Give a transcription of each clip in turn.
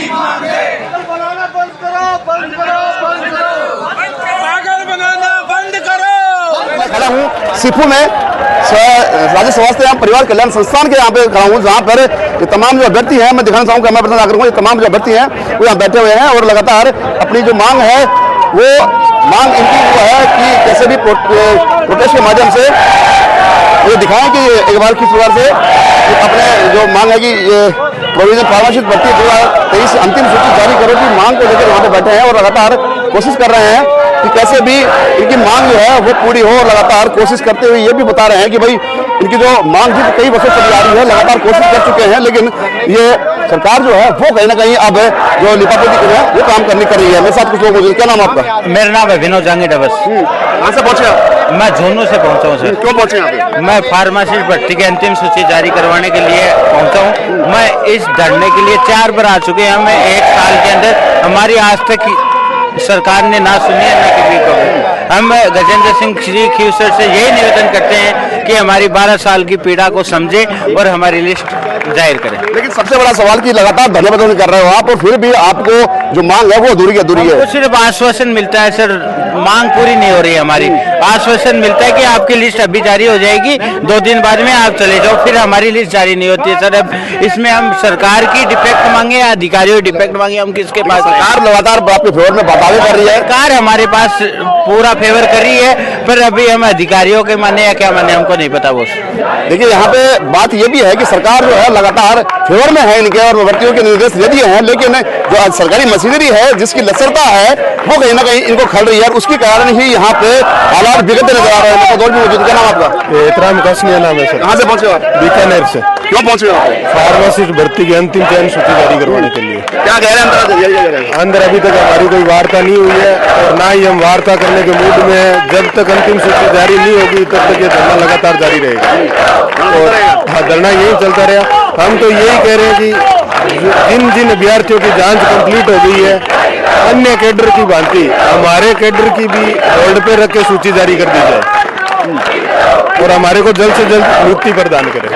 बंद करो, बंद करो, बंद करो, पागल बनाना बंद करो। मैं खड़ा हूँ सीपू में राज्य स्वास्थ्य एवं परिवार कल्याण संस्थान के यहाँ पे खड़ा हूँ, जहाँ पर ये तमाम जो अभ्यर्थी हैं, मैं दिखाना चाहूँगा मैं बता करूँगा, ये तमाम जो अभ्यर्थी हैं वो यहाँ बैठे हुए हैं और लगातार अपनी जो मांग है वो मांग इनकी वो है कि कैसे भी प्रोटेस्ट के माध्यम से ये दिखाएं कि एक बार किस प्रकार से अपने जो मांग है कि ये प्रोविजन फार्मासिस्ट भर्ती 2023 अंतिम सूची जारी करो की मांग को लेकर वहाँ पे बैठे हैं और लगातार कोशिश कर रहे हैं कि कैसे भी इनकी मांग जो है वो पूरी हो। लगातार कोशिश करते हुए ये भी बता रहे हैं कि भाई इनकी जो मांग थी कई वर्षों चली आ रही है, लगातार कोशिश कर चुके हैं, लेकिन ये सरकार जो है वो कहीं ना कहीं अब जो लिपापोती है वो काम करनी कर रही है। मेरे साथ कुछ लोग मौजूद। क्या नाम आपका? मेरा नाम है विनोद जांगीर बस। कहाँ से पहुंचे आप? मैं झुंझुनू से पहुंचा हूँ सर। क्यों पहुंचे यहाँ पे? मैं फार्मासिस्ट भर्ती की अंतिम सूची जारी करवाने के लिए पहुंचा हूँ। मैं इस धरने के लिए 4 बार आ चुके हैं। हमें 1 साल के अंदर हमारी आज तक सरकार ने ना सुनी है ना किसी को। हम गजेंद्र सिंह श्री खीसर से यही निवेदन करते हैं कि हमारी 12 साल की पीड़ा को समझे और हमारी लिस्ट जाहिर करें। लेकिन सबसे बड़ा सवाल कि लगातार धरने प्रदर्शन कर रहे हो आप और फिर भी आपको जो मांग है वो अधूरी है। तो सिर्फ आश्वासन मिलता है सर, मांग पूरी नहीं हो रही है हमारी। आश्वासन मिलता है कि आपकी लिस्ट अभी जारी हो जाएगी, 2 दिन बाद में आप चले जाओ, फिर हमारी लिस्ट जारी नहीं होती है सर। अब इसमें हम सरकार की डिफेक्ट मांगे या अधिकारियों की डिफेक्ट मांगे, हम किसके पास? सरकार लगातार आपके फेवर में बतावे कर रही है, सरकार हमारे पास पूरा फेवर कर रही है, पर अभी हम अधिकारियों के माने या क्या माने हमको नहीं पता। वो देखिए यहाँ पे बात ये भी है कि सरकार जो है लगातार फेवर में है इनके और भर्तियों के निर्देश दे दिए हैं, लेकिन जो सरकारी मशीनरी है जिसकी लचरता है वो कहीं ना कहीं इनको खल रही है और उसके कारण ही यहाँ पे हालात बिगड़ते नजर आ रहे हैं। और भी मौजूद। क्या नाम आपका? एहतराम कसनिया नाम है सर। कहाँ से पहुंचे आप? बीकानेर से। क्यों पहुंचे आप? फार्मासिस्ट भर्ती की अंतिम चयन सूची जारी करवाने के लिए। क्या कह रहे हैं अंदर? अभी तक हमारी कोई वार्ता नहीं हुई है और ना ही हम वार्ता करने के मूड में हैं। जब तक अंतिम सूची जारी नहीं होगी तब तक ये धरना लगातार जारी रहेगा और धरना यही चलता रहेगा। हम तो यही कह रहे हैं कि जिन जिन अभ्यर्थियों की जांच कंप्लीट हो गई है, अन्य कैडर की भांति हमारे कैडर की भी होल्ड पे रख के सूची जारी कर दी जाए और हमारे को जल्द से जल्द मुक्ति प्रदान करें।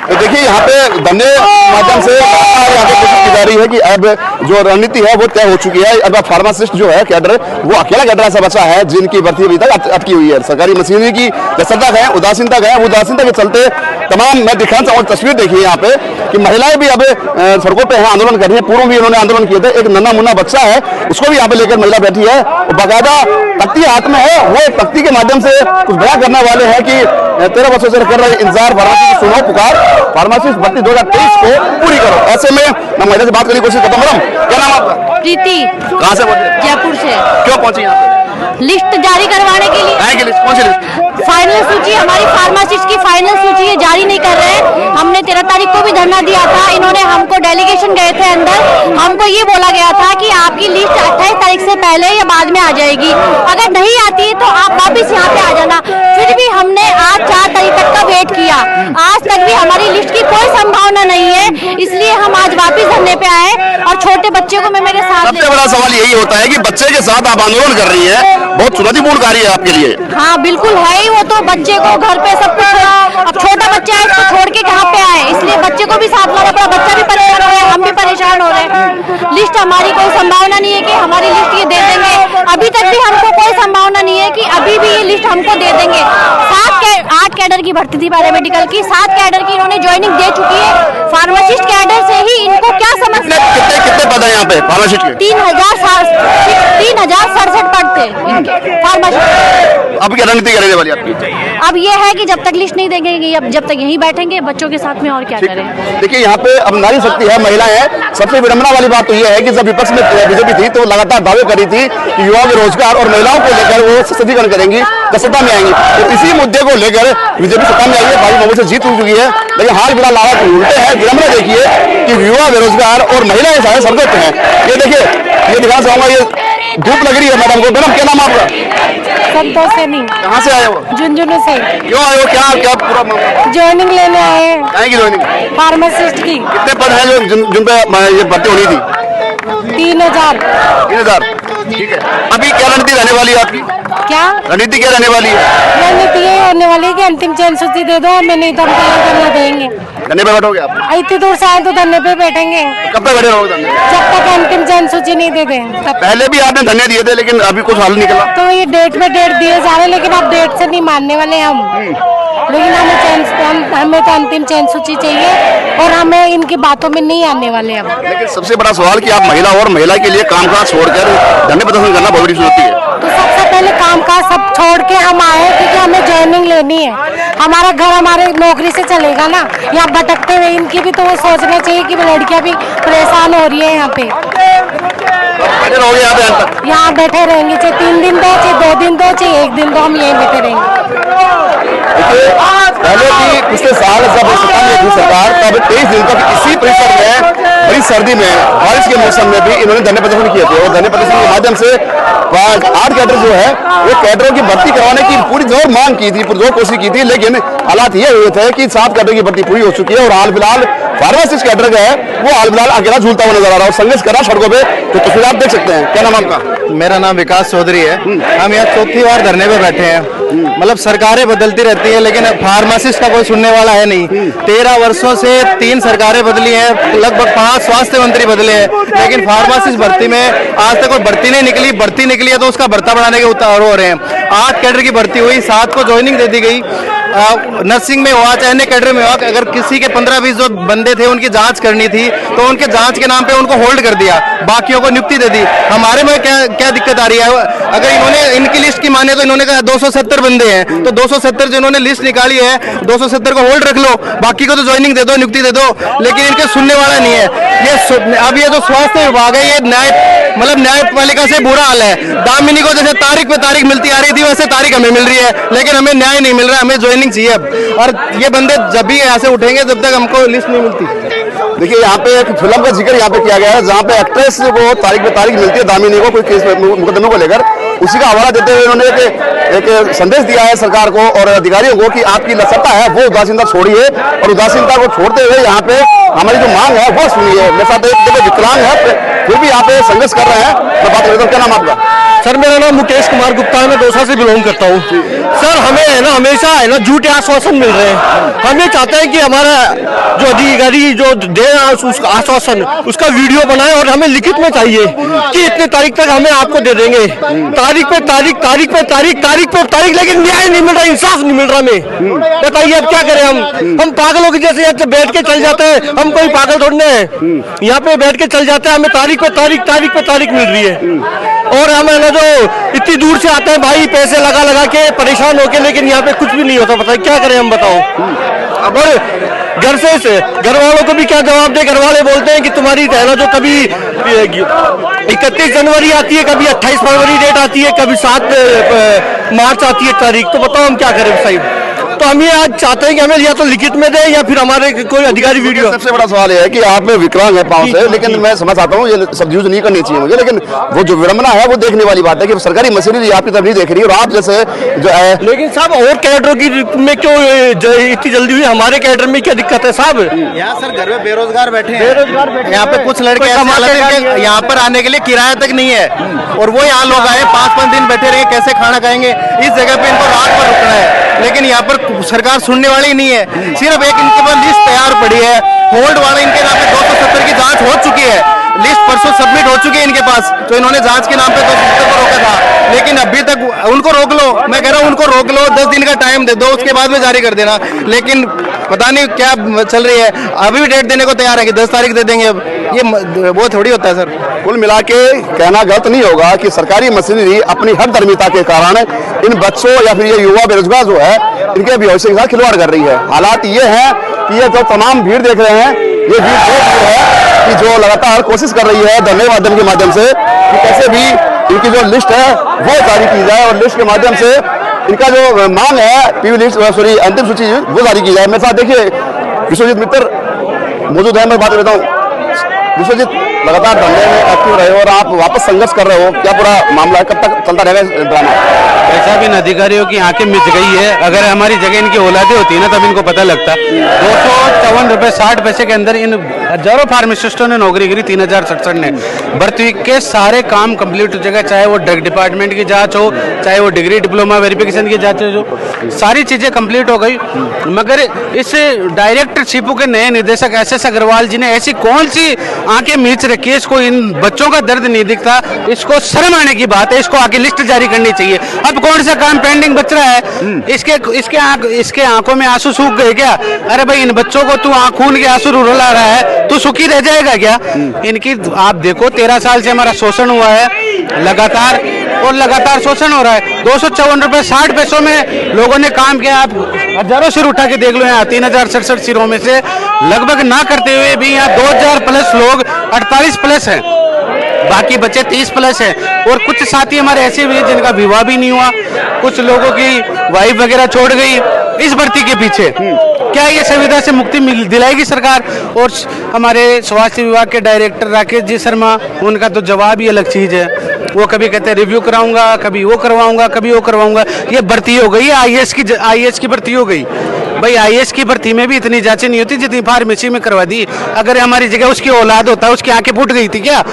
तो देखिए यहाँ पे धरने माध्यम से यहाँ पे कोशिश की जा रही है कि अब जो रणनीति है वो तय हो चुकी है। अब फार्मासिस्ट जो है कैडर वो अकेला कैडर ऐसा बचा है जिनकी भर्ती अभी तक अटकी हुई है। सरकारी मशीनरी की लचरता है, उदासीनता है, वो उदासीनता के चलते तमाम मैं दिखाना चाहूँ तस्वीर देखिए यहाँ पे कि महिलाएं भी अब सड़कों पे हैं, आंदोलन कर रही है। पूर्व भी उन्होंने आंदोलन किए थे। एक नन्हा मुन्ना बच्चा है उसको भी यहाँ पे लेकर महिला बैठी है और बाकायदा तख्ती हाथ में है। वो एक तख्ती के माध्यम से कुछ बयान करने वाले हैं कि 13 वर्षों से कर रहे इंतजार फार्मासिस्ट सुनो पुकार, फार्मासिस्ट भर्ती 2023 को पूरी करो। ऐसे में मैं महिला से बात करने की कोशिश करता हूँ। मैडम क्या नाम आपका? प्रीति। कहाँ से बोल रहे? जयपुर से। क्यों पहुंची यहाँ पे? लिस्ट जारी करवाने के लिए। कौन सी लिस्ट? फाइनल सूची, हमारी फार्मासिस्ट की फाइनल सूची ये जारी नहीं कर रहे हैं। हमने 13 तारीख को भी धरना दिया था, इन्होंने हमको डेलीगेशन गए थे अंदर, हमको ये बोला गया था कि आपकी लिस्ट 28 तारीख से पहले या बाद में आ जाएगी, अगर नहीं आती तो आप वापिस यहाँ पे आ जाना। फिर भी हमने आज 4 तारीख तक का वेट किया, आज तक भी हमारी लिस्ट की कोई संभावना नहीं है, इसलिए हम आज वापिस धरने पे आए और छोटे बच्चे को मैं मेरे साथ। सबसे बड़ा सवाल यही होता है कि बच्चे के साथ आप आंदोलन कर रही है, बहुत चुनौतीपूर्ण कार्य है आपके लिए। हाँ बिल्कुल है ही, वो तो बच्चे को घर पे सब कुछ, अब छोटा बच्चा है इसको छोड़ के कहाँ पे आए, इसलिए बच्चे को भी साथ लाना पड़ा। बच्चा भी परेशान हो रहा है, हम भी परेशान हो रहे हैं। लिस्ट हमारी कोई संभावना नहीं है कि हमारी लिस्ट ये दे देंगे, अभी तक भी हमको कोई संभावना नहीं है कि अभी भी ये लिस्ट हमको दे देंगे। 8 कैडर की भर्ती थी पैरामेडिकल की, 7 कैडर की इन्होंने ज्वाइनिंग दे चुकी है। फार्मासिस्ट कैडर से ही इनको क्या समस्या? कितने पद है यहाँ पे फार्मासिस्ट के? 3067 पद थे फार्मासिस्ट। अब क्या रणनीति करने वाली आपकी? अब ये है कि जब तक लिस्ट नहीं देंगे, अब जब तक यहीं बैठेंगे बच्चों के साथ में, और क्या करें। देखिए यहाँ पे अब नारी शक्ति है, महिलाएं हैं। सबसे विडंबना वाली बात तो ये है कि जब विपक्ष में बीजेपी थी तो लगातार दावे करी थी कि युवाओं के रोजगार और महिलाओं को लेकर वो सशक्तिकरण करेंगी, सत्ता में आएंगी। तो इसी मुद्दे को लेकर बीजेपी सत्ता में आई है, भाई बाबू से जीत हो चुकी है, लेकिन हाल फिलहाल हालात उल्टे हैं। विडंबना देखिए कि युवा बेरोजगार और महिलाएं सारे संतुष्ट हैं। ये देखिए, ये दिखाना चाहूंगा, ये धूप लग रही है मैडम को। मैडम क्या नाम आपका? संतोष सैनी। कहाँ से आए हो? झुंझुनू से। क्यों आए हो? क्या पूरा ज्वाइनिंग लेने आए हैं। की ज्वाइनिंग? फार्मासिस्ट की। कितने पद हैं जिन पे ये भर्ती होनी थी? 3000। ठीक है। अभी क्या रणनीति रहने वाली है आपकी? क्या रणनीति क्या रहने वाली है? रणनीति ये होने वाली है कि अंतिम चयन सूची दे दो, हमें नहीं तो हम तैयार करना देंगे। धरने पे बैठोगे आप? इतनी दूर से आए तो धरने पे बैठेंगे। कब तक बैठे रहोगे धरने पे? जब तक अंतिम जन सूची नहीं दे दें तब। पहले भी आपने धरने दिए थे लेकिन अभी कुछ हल निकला? तो ये डेट पे डेट दिए जा रहे, लेकिन अब डेट से नहीं मानने वाले हम। लेकिन हमें तो अंतिम चयन सूची चाहिए और हमें इनकी बातों में नहीं आने वाले अब। लेकिन सबसे बड़ा सवाल कि आप महिला और महिला के लिए कामकाज छोड़कर धरने प्रदर्शन करना बहुत बड़ी चुनौती है। तो सबसे पहले कामकाज सब छोड़ के हम आए, क्योंकि हमें ज्वाइनिंग लेनी है। हमारा घर हमारे नौकरी से चलेगा ना, यहाँ भटकते हुए इनकी भी तो वो सोचना चाहिए कि लड़कियां भी परेशान हो रही है यहाँ पे। बैठे रहोगे यहाँ पे अंत तक? यहाँ बैठे रहेंगे, चाहे 3 दिन दो, चाहे 2 दिन दो, चाहे 1 दिन दो, हम यहीं बैठे रहेंगे। पहले भी पिछले साल जब सत्ता में थी सरकार, तब 23 दिन तक इसी परिसर में बड़ी सर्दी में बारिश के मौसम में भी इन्होंने धरने प्रदर्शन किए थे और धरने प्रदर्शन के माध्यम से 8 कैडर जो है वो कैडरों की भर्ती करवाने की पूरी जोर मांग की थी, जोर कोशिश की थी। लेकिन हालात ये हुए थे कि 7 कैडर की भर्ती पूरी हो चुकी है और हाल फिलहाल फार्मासिस्ट कैडर का है वो हाल फिलहाल अकेला झूलता हुआ नजर आ रहा है और संघर्ष कर रहा है सड़कों पे। तो तस्वीर आप देख सकते हैं। क्या नाम आपका? मेरा नाम विकास चौधरी है। हम यहाँ चौथी बार धरने पे बैठे हैं। मतलब सरकारें बदलती रहती है लेकिन फार्मासिस्ट का कोई सुनने वाला है नहीं। 13 वर्षों से 3 सरकारें बदली हैं, लगभग 5 स्वास्थ्य मंत्री बदले हैं, लेकिन फार्मासिस्ट भर्ती में आज तक कोई भर्ती नहीं निकली। भर्ती निकली है तो उसका भर्ता बढ़ाने के उतार हो रहे हैं। 8 कैडर की भर्ती हुई, 7 को ज्वाइनिंग दे दी गई। नर्सिंग में हुआ चाहे अन्य कैडर में हुआ, अगर किसी के 15-20 जो बंदे थे उनकी जांच करनी थी तो उनके जांच के नाम पे उनको होल्ड कर दिया, बाकियों को नियुक्ति दे दी। हमारे में क्या दिक्कत आ रही है? अगर इन्होंने इनकी लिस्ट की माने तो इन्होंने कहा 270 बंदे हैं, तो 270 जो इन्होंने लिस्ट निकाली है 270 को होल्ड रख लो, बाकी को तो ज्वाइनिंग दे दो, नियुक्ति दे दो। लेकिन इनके सुनने वाला नहीं है। अब ये जो स्वास्थ्य विभाग है ये न्यायपालिका से बुरा हाल है। दामिनी को जैसे तारीख पे तारीख मिलती आ रही थी वैसे तारीख हमें मिल रही है, लेकिन हमें न्याय नहीं मिल रहा, हमें ज्वाइनिंग चाहिए अब। और ये बंदे जब भी यहाँ से उठेंगे जब तक हमको लिस्ट नहीं मिलती। देखिए यहाँ पे एक फिल्म का जिक्र यहाँ पे किया गया है जहाँ पे एक्ट्रेस को तारीख पे तारीख मिलती है दामिनी को कोई केस मुकदमे को लेकर, उसी का हवाला देते हुए उन्होंने एक संदेश दिया है सरकार को और अधिकारियों को कि आपकी सत्ता है वो उदासीनता छोड़िए और उदासीनता को छोड़ते हुए यहाँ पे हमारी जो मांग है वो सुनिए। मेरे साथ एक विकलांग है फिर भी यहाँ पे संघर्ष कर रहे हैं। मैं बात करता हूँ, क्या नाम आपका? सर मेरा नाम मुकेश कुमार गुप्ता है, मैं दौसा से बिलोंग करता हूँ। सर हमें है ना हमेशा है ना झूठे आश्वासन मिल रहे हैं। हम ये चाहते हैं कि हमारा जो अधिकारी जो दे उसका आश्वासन उसका वीडियो बनाए और हमें लिखित में चाहिए कि इतने तारीख तक हमें आपको दे देंगे। तारीख पे तारीख, तारीख पे तारीख, तारीख पे तारीख, लेकिन न्याय नहीं मिल रहा, इंसाफ नहीं मिल रहा हमें। बताइए अब क्या करें हम पागलों की जैसे यहाँ बैठ के चल जाते हैं। हम कोई पागल थोड़े हैं, यहाँ पे बैठ के चल जाते हैं। हमें तारीख पे तारीख, तारीख पे तारीख मिल रही है और हम है ना जो इतनी दूर से आते हैं भाई पैसे लगा लगा के परेशान होके, लेकिन यहाँ पे कुछ भी नहीं होता। बताइए क्या करें हम, बताओ। अब घर से घर वालों को भी क्या जवाब दे? घर वाले बोलते हैं कि तुम्हारी है ना जो कभी 31 जनवरी आती है, कभी 28 फरवरी डेट आती है, कभी 7 मार्च आती है तारीख। तो बताओ हम क्या करें साहब। तो हम ये आज चाहते हैं कि हमें या तो लिखित में दे या फिर हमारे कोई अधिकारी वीडियो। सबसे बड़ा सवाल यह है कि आप विकलांग है पांव से, लेकिन मैं समझ आता हूँ ये सब यूज नहीं करनी चाहिए मुझे, लेकिन वो जो विडंबना है वो देखने वाली बात है कि सरकारी मशीनरी आपकी तरफ नहीं देख रही और आप जैसे जो है। लेकिन साहब और कैडरों की में क्यों इतनी जल्दी हुई? हमारे कैडर में क्या दिक्कत है साहब? यहाँ सर घर में बेरोजगार बैठे हैं। यहाँ पे कुछ लड़के यहाँ पर आने के लिए किराया तक नहीं है और वो यहाँ लोग आए 5-5 दिन बैठे रहे, कैसे खाना खाएंगे? इस जगह पे इनको रात पर रुकना है, लेकिन यहाँ पर सरकार सुनने वाली नहीं है। सिर्फ एक इनके पास लिस्ट तैयार पड़ी है, होल्ड वाले इनके नाम पे 270 की जांच हो चुकी है, लिस्ट परसों सबमिट हो चुकी है इनके पास, तो इन्होंने जांच के नाम पे 270 को रोका था, लेकिन अभी तक उनको रोक लो। मैं कह रहा हूँ उनको रोक लो, 10 दिन का टाइम दे दो, उसके बाद में जारी कर देना। लेकिन पता नहीं क्या चल रही है, अभी भी डेट देने को तैयार है कि 10 तारीख दे देंगे। अब ये वो थोड़ी होता है सर। कुल मिला के कहना गलत नहीं होगा कि सरकारी मशीनरी अपनी हर धर्मिता के कारण इन बच्चों या फिर ये युवा बेरोजगार जो है इनके भविष्य के साथ खिलवाड़ कर रही है। हालात ये हैं कि ये जो तमाम भीड़ देख रहे हैं ये भीड़ है कि जो लगातार कोशिश कर रही है धरने माध्यम के माध्यम से कि कैसे भी इनकी जो लिस्ट है वो जारी की जाए और लिस्ट के माध्यम से इनका जो मांग है पीवी लिस्ट अंतिम सूची वो जारी की जाए। मेरे साथ देखिए विश्वजीत मित्र मौजूद है, मैं बात करता हूँ। विश्वजीत, लगातार धंधे में एक्टिव रहे हो और आप वापस संघर्ष कर रहे हो, क्या पूरा मामला है, कब तक चलता रहेगा ड्रामा? ऐसा भी इन अधिकारियों की आंखें मिच गई है। अगर हमारी जगह इनकी औलादे होती है ना तब इनको पता लगता। 254 रुपये 60 पैसे के अंदर इन हजारों फार्मासिस्टों ने नौकरी करी, 3067 ने भर्ती के सारे काम कंप्लीट हो जाएगा, चाहे वो ड्रग डिपार्टमेंट की जांच हो, चाहे वो डिग्री डिप्लोमा वेरिफिकेशन की जांच हो, सारी चीज़ें कंप्लीट हो गई। मगर इस डायरेक्टर सीपू के नए निदेशक SS अग्रवाल जी ने ऐसी कौन सी आंखें मीच रखी है, इसको इन बच्चों का दर्द नहीं दिखता, इसको शर्म आने की बात है, इसको आगे लिस्ट जारी करनी चाहिए। अब कौन सा काम पेंडिंग बच रहा है? इसके आंखों में आंसू सूख गए क्या? अरे भाई इन बच्चों को तू खून के आंसू रुला रहा है, तू सुखी रह जाएगा क्या? इनकी आप देखो 13 साल से हमारा शोषण हुआ है लगातार, और लगातार शोषण हो रहा है। 254 रुपए 60 पैसों में लोगों ने काम किया। आप हजारों सिर उठा के देख लो, यहाँ 3067 सिरों में से लगभग ना करते हुए भी यहाँ 2000 प्लस लोग 48 प्लस हैं, बाकी बच्चे 30 प्लस हैं। और कुछ साथी हमारे ऐसे भी हैं जिनका विवाह भी नहीं हुआ, कुछ लोगों की वाइफ वगैरह छोड़ गई इस भर्ती के पीछे। क्या ये संविदा से मुक्ति दिलाएगी सरकार? और हमारे स्वास्थ्य विभाग के डायरेक्टर राकेश जी शर्मा, उनका तो जवाब ही अलग चीज़ है। वो कभी कहते हैं रिव्यू कराऊंगा, कभी वो करवाऊंगा, कभी वो करवाऊंगा। ये भर्ती हो गई है IAS की भर्ती हो गई। भाई IAS की भर्ती में भी इतनी जांचें नहीं होती जितनी फार्मेसी में करवा दी। अगर हमारी जगह उसकी औलाद होता, उसकी आंखें फूट गई थी क्या?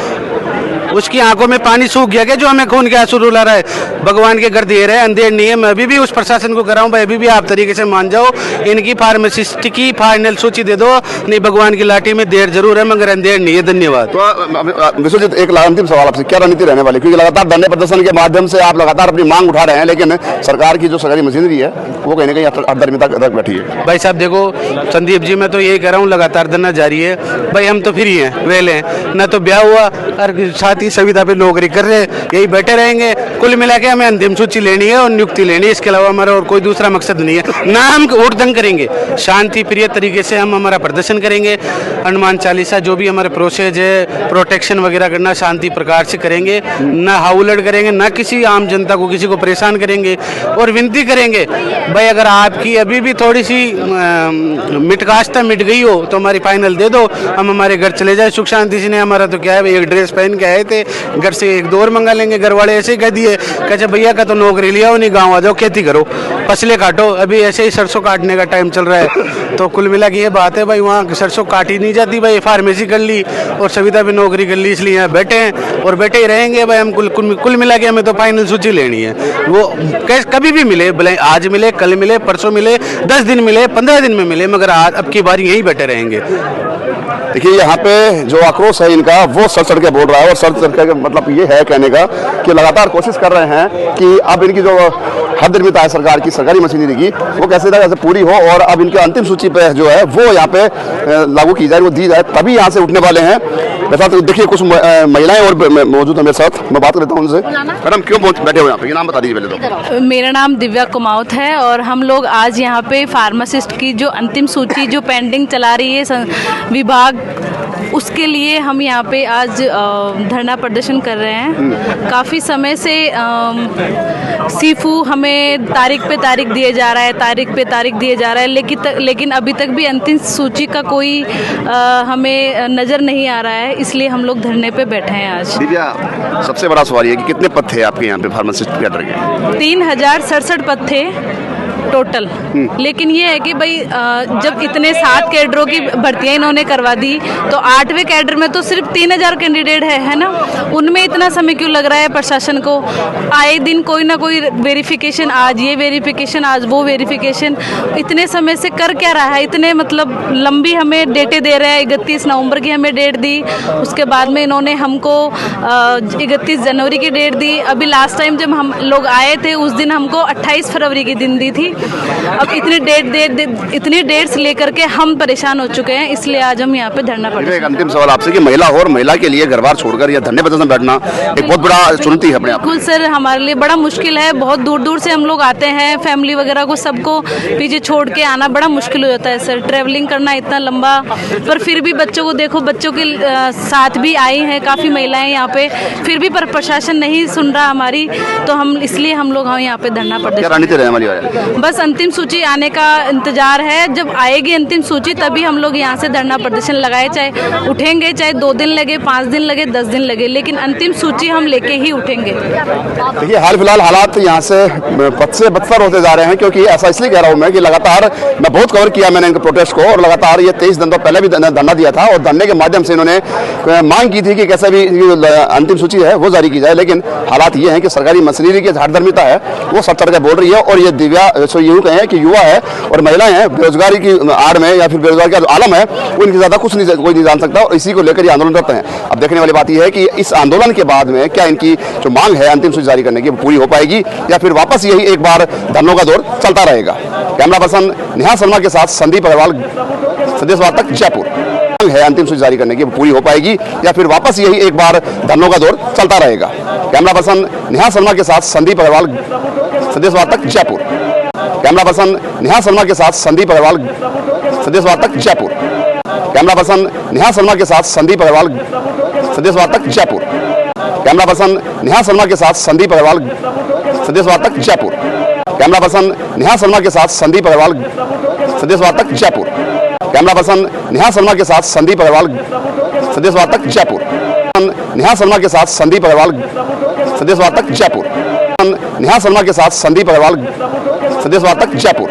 उसकी आंखों में पानी सूख गया क्या जो हमें खून के आंसू रुला रहा है? भगवान के घर दे रहे हैं, अंधेर नहीं है। मैं अभी भी उस प्रशासन को कर रहा हूँ भाई, अभी भी आप तरीके से मान जाओ, इनकी फार्मासिस्ट की फाइनल सूची दे दो। नहीं, भगवान की लाठी में देर जरूर है मगर अंधेर नहीं है। धन्यवाद। तो विश्वजीत, एक अंतिम सवाल आपसे, क्या रणनीति रहने वाली? क्योंकि लगातार धरने प्रदर्शन के माध्यम से आप लगातार अपनी मांग उठा रहे हैं, लेकिन सरकार की जो सरकारी मशीनरी है वो कहीं ना कहीं अधर्मिता तक बैठी है। भाई साहब देखो संदीप जी, मैं तो यही कह रहा हूँ, लगातार धरना जारी है। भाई हम तो फ्री हैं, वेले हैं, ना तो ब्याह हुआ और साथ ही संविदा पे नौकरी कर रहे, यही बैठे रहेंगे। कुल मिला के हमें अंतिम सूची लेनी है और नियुक्ति लेनी है, इसके अलावा हमारा और कोई दूसरा मकसद नहीं है। ना हम वोट दंग करेंगे, शांति प्रिय तरीके से हम हमारा प्रदर्शन करेंगे। हनुमान चालीसा जो भी हमारे प्रोसेस है, प्रोटेक्शन वगैरह करना शांति प्रकार से करेंगे, ना हाउलड़ करेंगे, ना किसी आम जनता को किसी को परेशान करेंगे। और विनती करेंगे भाई, अगर आपकी अभी भी थोड़ी सी मिटकास्ता मिट गई हो तो हमारी फाइनल दे दो, हम हमारे घर चले जाए सुख शांति से। नहीं हमारा तो क्या है भाई, एक ड्रेस पहन के आए थे, घर से एक दो और मंगा लेंगे। घर वाले ऐसे ही कह दिए, कहते भैया का तो नौकरी लिया हो, नहीं गाँव आ जाओ, खेती करो, फसलें काटो। अभी ऐसे ही सरसों काटने का टाइम चल रहा है। तो कुल मिला के ये बात है भाई, वहाँ सरसों काटी नहीं जाती भाई, फार्मेसी कर ली और संविदा भी नौकरी कर ली, इसलिए यहाँ बैठे हैं और बैठे ही रहेंगे भाई। हम कुल मिला के हमें तो फाइनल सूची लेनी है। वो कभी भी मिले, भले आज मिले, कल मिले, परसों मिले, 10 दिन मिले, 15 दिन में मिले, मगर आज अब की बार यहीं बैठे रहेंगे। देखिए यहाँ पे जो आक्रोश है इनका, वो सर चढ़ के बोल रहा है। और सर चढ़ के मतलब ये है कहने का कि लगातार कोशिश कर रहे हैं कि अब इनकी जो हदर्मिता है सरकार की, सरकारी मशीनरी की, वो कैसे कैसे पूरी हो और अब इनके अंतिम सूची पे जो है वो यहाँ पे लागू की जाए, वो दी जाए, तभी यहाँ से उठने वाले हैं। वैसा तो देखिए कुछ महिलाएं और मौजूद है मेरे साथ, मैं बात करता हूँ उनसे। मैडम क्यों बैठे हो यहाँ पे, ये नाम बता दीजिए पहले तो। मेरा नाम दिव्या कुमावत है और हम लोग आज यहाँ पे फार्मासिस्ट की जो अंतिम सूची जो पेंडिंग चला रही है विभाग, उसके लिए हम यहाँ पे आज धरना प्रदर्शन कर रहे हैं। काफ़ी समय से सीफू हमें तारीख पे तारीख दिए जा रहा है, तारीख पे तारीख दिए जा रहा है, लेकिन अभी तक भी अंतिम सूची का कोई हमें नज़र नहीं आ रहा है, इसलिए हम लोग धरने पे बैठे हैं आज। दिव्या, सबसे बड़ा सवाल ये कि कितने पद थे आपके यहाँ पे फार्मासिस्ट कैडर के? 3067 पद थे टोटल। लेकिन ये है कि भाई जब इतने 7 कैडरों की भर्तियां इन्होंने करवा दी तो 8वें कैडर में तो सिर्फ 3000 कैंडिडेट है ना, उनमें इतना समय क्यों लग रहा है प्रशासन को? आए दिन कोई ना कोई वेरिफिकेशन, आज ये वेरिफिकेशन, आज वो वेरिफिकेशन, इतने समय से कर क्या रहा है? इतने मतलब लंबी हमें डेटें दे रहे हैं। 31 नवंबर की हमें डेट दी, उसके बाद में इन्होंने हमको 31 जनवरी की डेट दी। अभी लास्ट टाइम जब हम लोग आए थे उस दिन हमको 28 फरवरी की दिन दी थी। अब इतनी डेट्स लेकर के हम परेशान हो चुके हैं, इसलिए आज हम यहाँ पे धरना प्रदर्शन। एक अंतिम सवाल आपसे कि महिला और महिला के लिए घर बार छोड़कर या धरने प्रदर्शन बैठना एक बहुत बड़ा चुनौती है अपने आप। बिल्कुल सर, हमारे लिए बड़ा मुश्किल है। बहुत दूर दूर से हम लोग आते हैं, फैमिली वगैरह को सबको पीछे छोड़ के आना बड़ा मुश्किल हो जाता है सर। ट्रैवलिंग करना इतना लंबा, पर फिर भी बच्चों को देखो, बच्चों के साथ भी आई हैं काफ़ी महिलाएं यहाँ पे, फिर भी पर प्रशासन नहीं सुन रहा हमारी, तो हम इसलिए हम लोग यहाँ पे धरना प्रदर्शन। रणनीति रहने वाली है बस अंतिम सूची आने का इंतजार है। जब आएगी अंतिम सूची तभी हम लोग यहाँ से धरना प्रदर्शन लगाए, चाहे उठेंगे, चाहे 2 दिन लगे, 5 दिन लगे, 10 दिन लगे, लेकिन अंतिम सूची हम लेके ही उठेंगे। देखिए हाल फिलहाल हालात यहाँ से बद से बदतर होते जा रहे हैं, क्योंकि ऐसा इसलिए कह रहा हूँ मैं कि लगातार मैं बहुत कवर किया मैंने इनके प्रोटेस्ट को, और लगातार ये 23 दिन तो पहले भी धरना दिया था, और धरने के माध्यम से इन्होंने मांग की थी कि कैसे भी अंतिम सूची है वो जारी की जाए। लेकिन हालात ये हैं कि सरकारी मशीनरी की झाड़धर्मिता है वो सब तरह बोल रही है, और ये दिव्या यूँ कहें कि युवा है और महिलाएं हैं, बेरोजगारी की आड़ में या फिर बेरोजगारी का जो आलम है वो इनकी ज्यादा कुछ नहीं कोई नहीं जान सकता, और इसी को लेकर ये आंदोलन करते हैं। अब देखने वाली बात यह है कि इस आंदोलन के बाद में क्या इनकी जो मांग है अंतिम सूची जारी करने की पूरी हो पाएगी, या फिर वापस यही एक बार धरनों का दौर चलता रहेगा। कैमरा पर्सन नेहा शर्मा के साथ संदीप अग्रवाल, संदेश वार्तक, जयपुर। है अंतिम सूची जारी करने की पूरी हो पाएगी, या फिर वापस यही एक बार धरनों का दौर चलता रहेगा। कैमरा पर्सन नेहा शर्मा के साथ संदीप अग्रवाल, संदेश वार्तक, जयपुर। कैमरा पर्सन नेहा शर्मा के साथ संदीप अग्रवाल, संदेश वार्तक, जयपुर। कैमरा पर्सन नेहा शर्मा के साथ संदीप अग्रवाल, संदेश वार्तक, जयपुर। कैमरा पर्सन नेहा शर्मा के साथ संदीप अग्रवाल, संदेश वार्तक, जयपुर। कैमरा पर्सन नेहा शर्मा के साथ संदीप अग्रवाल, संदेश वार्तक, जयपुर। कैमरा पर्सन नेहा शर्मा के साथ संदीप अग्रवाल, संदेश वार्तक, जयपुर। नेहा शर्मा के साथ संदीप अग्रवाल, संदेश वार्तक, जयपुर। नेहा शर्मा के साथ संदीप अग्रवाल, संदेश वार्तक, जयपुर।